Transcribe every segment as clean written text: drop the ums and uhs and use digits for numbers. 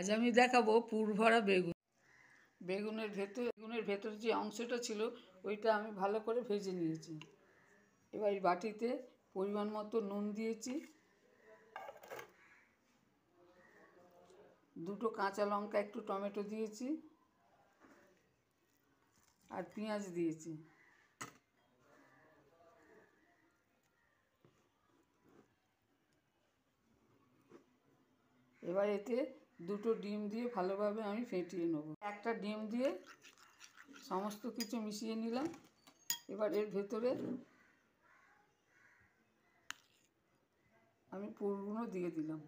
আজ আমি দেখাবো পুর ভরা বেগুন। বেগুনের ভেতর যে অংশটা ছিল ওইটা আমি ভালো করে ভেজে নিয়েছি। এবার এই বাটিতে পরিমাণ মতো নুন দিয়েছি, 2টো কাঁচা লঙ্কা, একটু টমেটো দিয়েছি আর পেঁয়াজ দিয়েছি। এবার এতে 2টো ডিম দিয়ে ভালোভাবে আমি ফেটিয়ে নেব। একটা ডিম দিয়ে সমস্ত কিছু মিশিয়ে নিলাম। এবার এর ভেতরে আমি পুরগুলো দিয়ে দিলাম।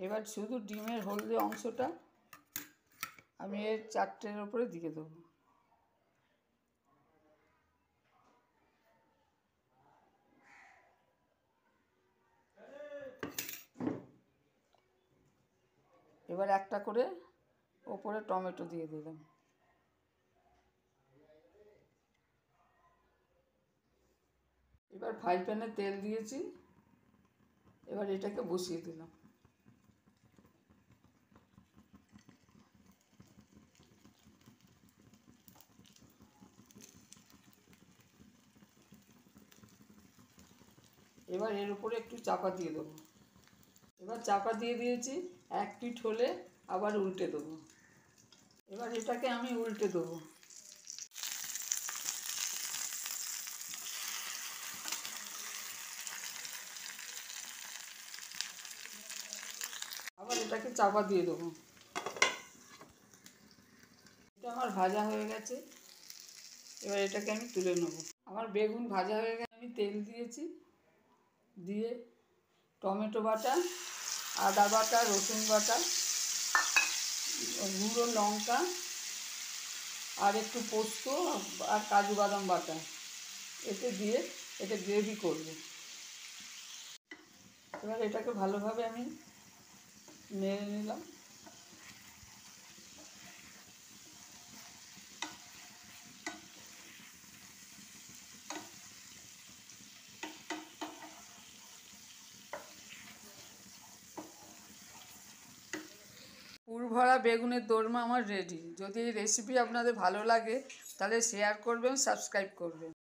এবার শুধু ডিমের হলদে অংশটা আমি এর 4টের ওপরে দিয়ে দেবো। এবার একটা করে ওপরে টমেটো দিয়ে দিলাম। এবার ফ্রাই প্যানে তেল দিয়েছি, এবার এটাকে বসিয়ে দিলাম। এবার এর উপরে একটু চাপা দিয়ে দেবো। এবার চাপা দিয়ে দিয়েছি, 1 পিঠ হলে আবার উল্টে দেবো। এবার এটাকে আমি উল্টে দেবো। আবার এটাকে চাপা দিয়ে দেবো। এটা আমার ভাজা হয়ে গেছে, এবার এটাকে আমি তুলে নেব। আমার বেগুন ভাজা হয়ে গেছে, আমি তেল দিয়েছি, দিয়ে টমেটো বাটা, আদা বাটা, রসুন বাটা, গুঁড়ো লঙ্কা আর একটু পোস্ত আর কাজু বাদাম বাটা এতে দিয়ে এটা গ্রেভি করব। এবার এটাকে ভালোভাবে আমি নেড়ে নিলাম। পুর ভরা বেগুনের দোরমা আমার রেডি। যদি এই রেসিপি আপনাদের ভালো লাগে তাহলে শেয়ার করবেন, সাবস্ক্রাইব করবেন।